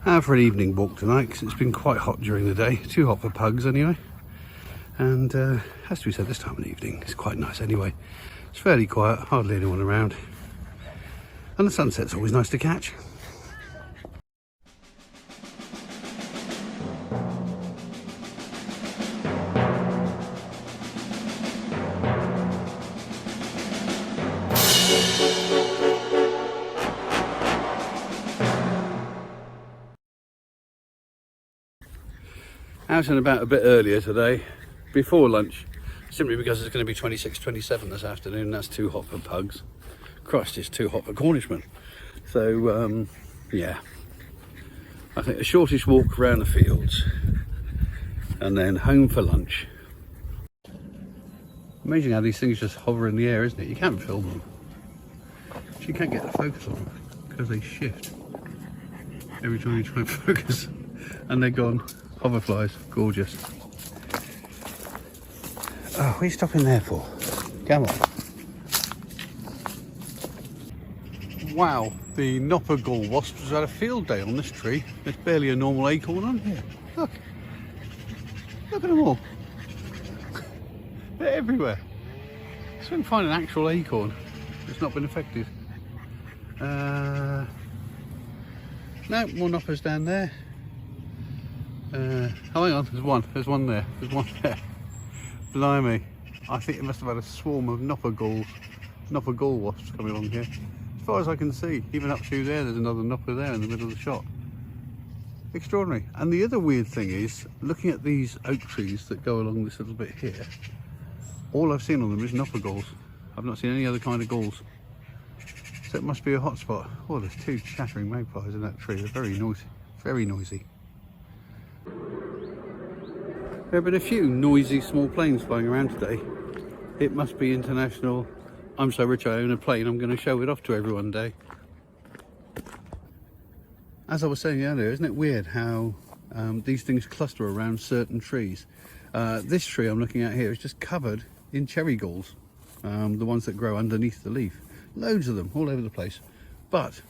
For an evening walk tonight, because it's been quite hot during the day. Too hot for pugs anyway. And has to be said, this time of the evening it's quite nice anyway. It's fairly quiet, hardly anyone around. And the sunset's always nice to catch. Out and about a bit earlier today, before lunch, simply because it's going to be 26, 27 this afternoon. That's too hot for pugs. Christ, it's too hot for Cornishmen. So, yeah, I think a shortish walk around the fields and then home for lunch. Amazing how these things just hover in the air, isn't it? You can't film them. You can't get the focus on them because they shift every time you try and focus, and they're gone. Hoverflies, gorgeous. Oh, what are you stopping there for? Come on. Wow, the Nopper Gall wasps has had a field day on this tree. There's barely a normal acorn on here. Look. Look at them all. They're everywhere. So we can find an actual acorn that's not been affected. No, more Noppers down there. Oh, hang on, there's one there. Blimey, I think it must have had a swarm of Nopper Gall wasps coming along here. As far as I can see, even up through there, there's another Nopper there in the middle of the shot. Extraordinary. And the other weird thing is, looking at these oak trees that go along this little bit here, all I've seen on them is Nopper Galls. I've not seen any other kind of galls. So it must be a hot spot. Oh, there's two chattering magpies in that tree. They're very noisy, very noisy. There have been a few noisy small planes flying around today. It must be International I'm so rich I own a plane, I'm going to show it off to everyone day. As I was saying earlier, isn't it weird how these things cluster around certain trees? This tree I'm looking at here is just covered in cherry galls, the ones that grow underneath the leaf. Loads of them all over the place. But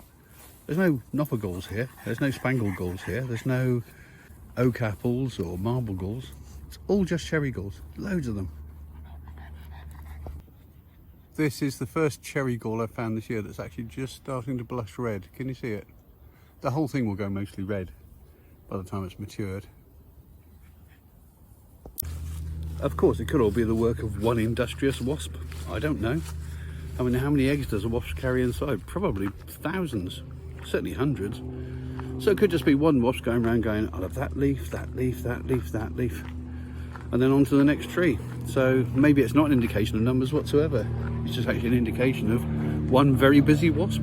there's no Nopper galls here, there's no spangled galls here, there's no oak apples or marble galls. It's all just cherry galls, loads of them. This is the first cherry gall I've found this year that's actually just starting to blush red. Can you see it? The whole thing will go mostly red by the time it's matured. Of course, it could all be the work of one industrious wasp. I don't know. I mean, how many eggs does a wasp carry inside? Probably thousands, certainly hundreds. So it could just be one wasp going around going, I'll have that leaf, that leaf, that leaf, that leaf, and then on to the next tree. So maybe it's not an indication of numbers whatsoever. It's just actually an indication of one very busy wasp.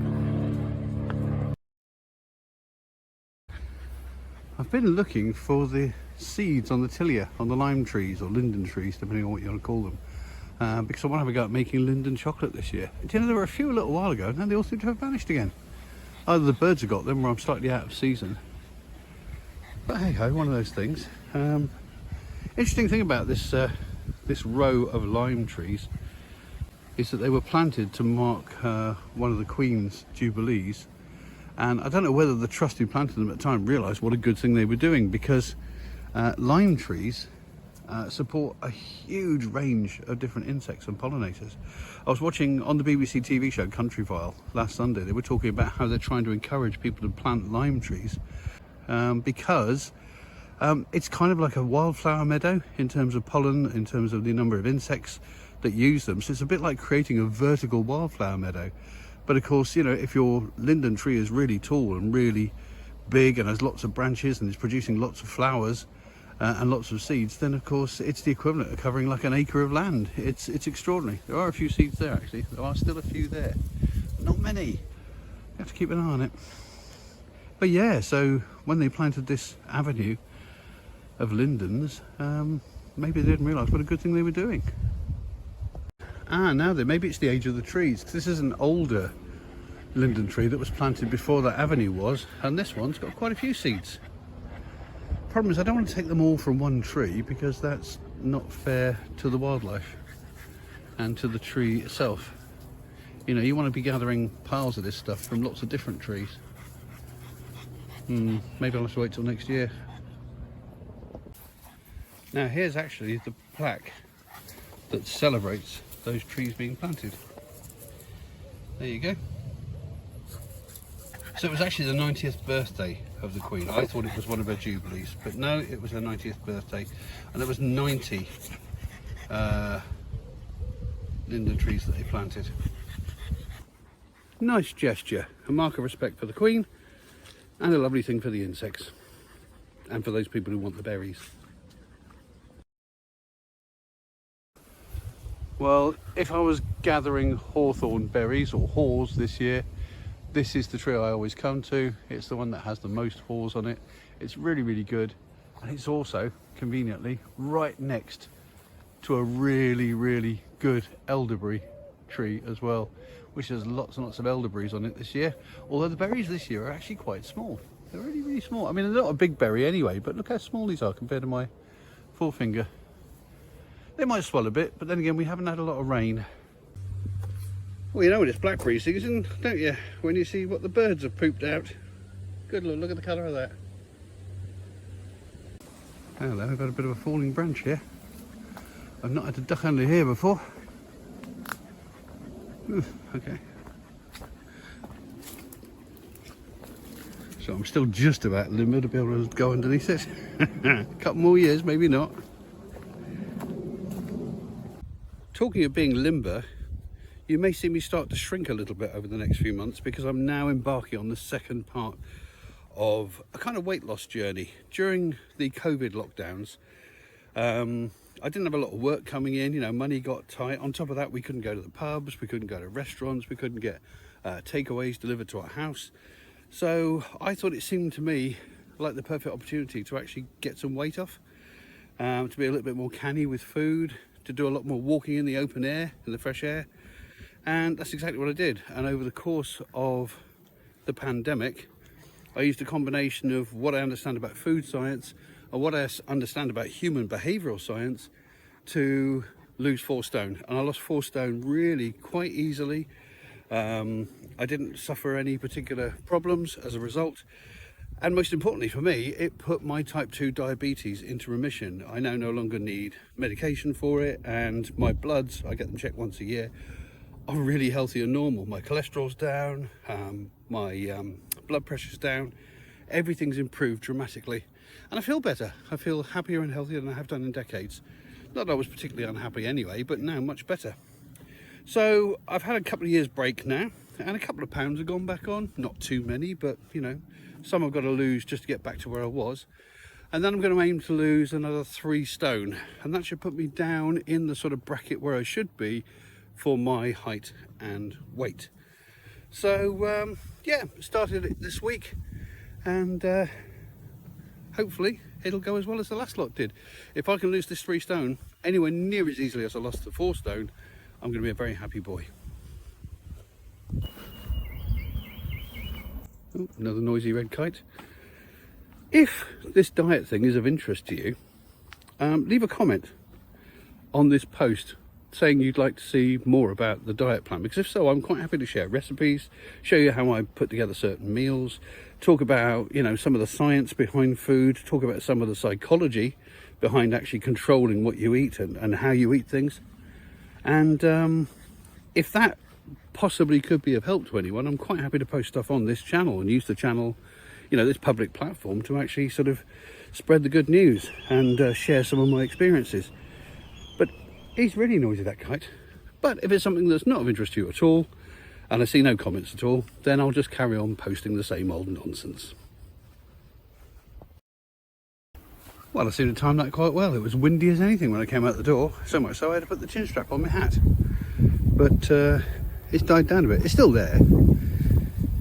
I've been looking for the seeds on the tilia, on the lime trees or linden trees, depending on what you want to call them, because I want to have a go at making linden chocolate this year. Do you know, there were a few a little while ago, and then they all seem to have vanished again. Either the birds have got them or I'm slightly out of season. But hey ho, one of those things. Interesting thing about this this row of lime trees is that they were planted to mark one of the Queen's Jubilees, and I don't know whether the trust who planted them at the time realised what a good thing they were doing, because lime trees support a huge range of different insects and pollinators. I was watching on the BBC TV show Countryfile last Sunday. They were talking about how they're trying to encourage people to plant lime trees because it's kind of like a wildflower meadow in terms of pollen, in terms of the number of insects that use them. So it's a bit like creating a vertical wildflower meadow. But of course, you know, if your linden tree is really tall and really big and has lots of branches and is producing lots of flowers and lots of seeds, then of course it's the equivalent of covering like an acre of land. It's extraordinary. There are a few seeds there, actually. There are still a few there. Not many. You have to keep an eye on it. But yeah, so when they planted this avenue of lindens, maybe they didn't realise what a good thing they were doing. Now then, maybe it's the age of the trees. This is an older linden tree that was planted before that avenue was, and this one's got quite a few seeds. Problem is, I don't want to take them all from one tree because that's not fair to the wildlife and to the tree itself. You know, you want to be gathering piles of this stuff from lots of different trees. Maybe I'll have to wait till next year. Now here's actually the plaque that celebrates those trees being planted. There you go. So it was actually the 90th birthday of the Queen. I thought it was one of her jubilees, but no, it was her 90th birthday, and there was 90 linden trees that they planted. Nice gesture, a mark of respect for the Queen, and a lovely thing for the insects, and for those people who want the berries. Well, if I was gathering hawthorn berries or haws this year, this is the tree I always come to. It's the one that has the most haws on it. It's really, really good. And it's also, conveniently, right next to a really, really good elderberry tree as well, which has lots and lots of elderberries on it this year. Although the berries this year are actually quite small. They're really, really small. I mean, they're not a big berry anyway, but look how small these are compared to my forefinger. They might swell a bit, but then again, we haven't had a lot of rain. Well, you know when it's blackberry season, don't you? When you see what the birds have pooped out. Good Lord, look at the colour of that. Hello, we've got a bit of a falling branch here. I've not had a duck under here before. Ooh, okay. So I'm still just about limber to be able to go underneath it. A couple more years, maybe not. Talking of being limber, you may see me start to shrink a little bit over the next few months, because I'm now embarking on the second part of a kind of weight loss journey. During the COVID lockdowns, I didn't have a lot of work coming in, you know, money got tight. On top of that, we couldn't go to the pubs, we couldn't go to restaurants, we couldn't get takeaways delivered to our house. So I thought it seemed to me like the perfect opportunity to actually get some weight off, to be a little bit more canny with food, to do a lot more walking in the open air, in the fresh air. And that's exactly what I did. And over the course of the pandemic, I used a combination of what I understand about food science and what I understand about human behavioural science to lose 4 stone. And I lost 4 stone really quite easily. I didn't suffer any particular problems as a result. And most importantly for me, it put my type 2 diabetes into remission. I now no longer need medication for it, and my bloods, I get them checked once a year, are really healthy and normal. My cholesterol's down, my blood pressure's down, everything's improved dramatically. And I feel better. I feel happier and healthier than I have done in decades. Not that I was particularly unhappy anyway, but now much better. So I've had a couple of years break now, and a couple of pounds have gone back on. Not too many, but you know, some I've got to lose just to get back to where I was. And then I'm going to aim to lose another 3 stone, and that should put me down in the sort of bracket where I should be for my height and weight. So yeah, started it this week, and hopefully it'll go as well as the last lot did. If I can lose this 3 stone anywhere near as easily as I lost the 4 stone, I'm going to be a very happy boy. Oh, another noisy red kite. If this diet thing is of interest to you, leave a comment on this post saying you'd like to see more about the diet plan, because if so, I'm quite happy to share recipes, show you how I put together certain meals, talk about, you know, some of the science behind food, talk about some of the psychology behind actually controlling what you eat and how you eat things. And if that possibly could be of help to anyone, I'm quite happy to post stuff on this channel and use the channel, you know, this public platform, to actually sort of spread the good news and share some of my experiences. But he's really noisy, that kite. But if it's something that's not of interest to you at all, and I see no comments at all, then I'll just carry on posting the same old nonsense. Well, I seem to time that quite well. It was windy as anything when I came out the door, so much so I had to put the chin strap on my hat. But it's died down a bit. It's still there.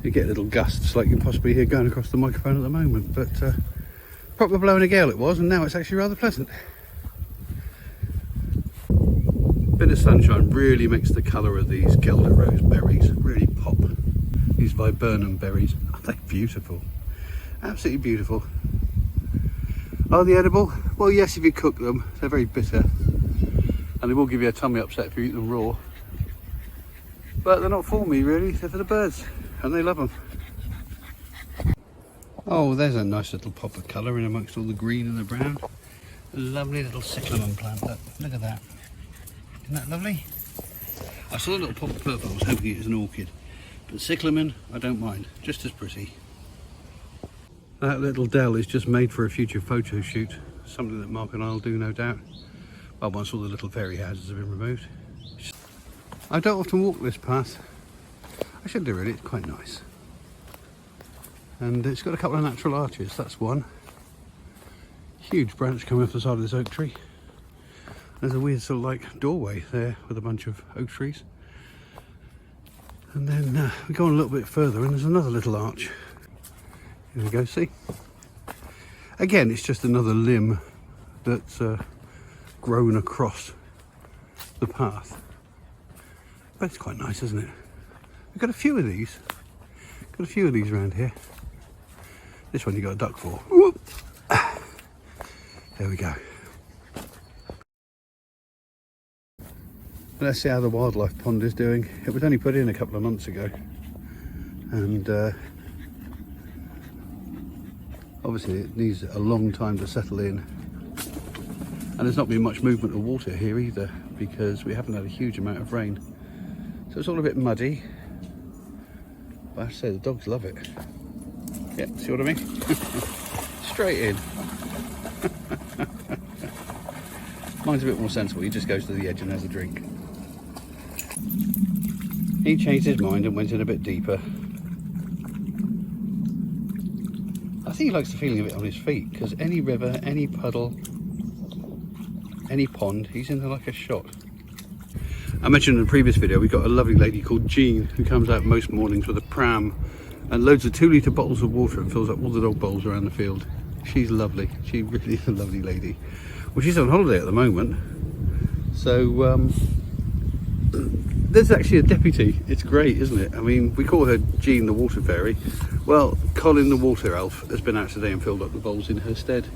You get little gusts like you can possibly hear going across the microphone at the moment, but proper blowing a gale it was, and now it's actually rather pleasant. Bit of sunshine really makes the colour of these Guelder Rose berries really pop. These viburnum berries, aren't they beautiful? Absolutely beautiful. Are they edible? Well, yes, if you cook them. They're very bitter, and they will give you a tummy upset if you eat them raw. But they're not for me really, they're for the birds, and they love them. Oh, there's a nice little pop of colour in amongst all the green and the brown. A lovely little cyclamen plant. Look at that. Isn't that lovely? I saw a little pop of purple. I was hoping it was an orchid. But cyclamen, I don't mind. Just as pretty. That little dell is just made for a future photo shoot. Something that Mark and I will do, no doubt. Well, once all the little fairy houses have been removed. I don't often walk this path. I should do really, it's quite nice. And it's got a couple of natural arches, that's one. Huge branch coming off the side of this oak tree. There's a weird sort of like doorway there with a bunch of oak trees. And then we go on a little bit further and there's another little arch. Here we go, see? Again, it's just another limb that's grown across the path. But it's quite nice, isn't it? We've got a few of these. Got a few of these around here. This one you got a duck for. Whoop. There we go. Let's see how the wildlife pond is doing. It was only put in a couple of months ago. And obviously it needs a long time to settle in. And there's not been much movement of water here either because we haven't had a huge amount of rain. So it's all a bit muddy. But I have to say the dogs love it. Yeah, see what I mean? Straight in. Mine's a bit more sensible, he just goes to the edge and has a drink. He changed his mind and went in a bit deeper. I think he likes the feeling of it on his feet, because any river, any puddle, any pond, he's in there like a shot. I mentioned in the previous video, we've got a lovely lady called Jean who comes out most mornings with a pram and loads of 2-litre bottles of water and fills up all the dog bowls around the field. She's lovely. She really is a lovely lady. Well, she's on holiday at the moment, so there's actually a deputy. It's great, isn't it? I mean, we call her Jean the water fairy. Well, Colin the water elf has been out today and filled up the bowls in her stead.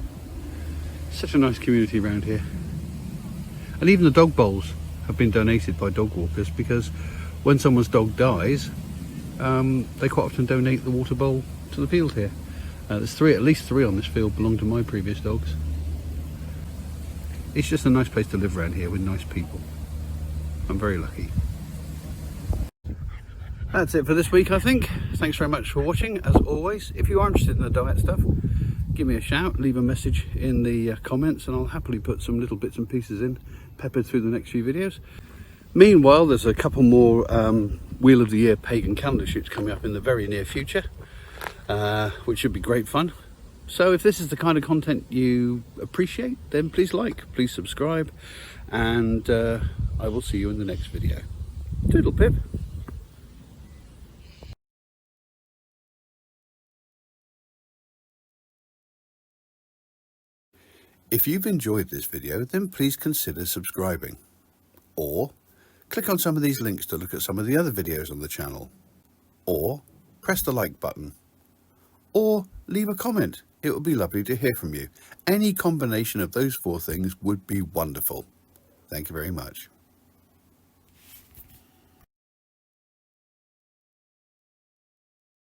Such a nice community around here. And even the dog bowls have been donated by dog walkers, because when someone's dog dies, they quite often donate the water bowl to the field here. There's at least three on this field belong to my previous dogs. It's just a nice place to live around here with nice people. I'm very lucky. That's it for this week, I think. Thanks very much for watching, as always. If you are interested in the diet stuff, give me a shout, leave a message in the comments, and I'll happily put some little bits and pieces in, peppered through the next few videos. Meanwhile, there's a couple more Wheel of the Year pagan calendar shoots coming up in the very near future, which should be great fun. So if this is the kind of content you appreciate, then please like, please subscribe, and I will see you in the next video. Toodle pip. If you've enjoyed this video, then please consider subscribing, or click on some of these links to look at some of the other videos on the channel, or press the like button, or leave a comment. It would be lovely to hear from you. Any combination of those four things would be wonderful. Thank you very much.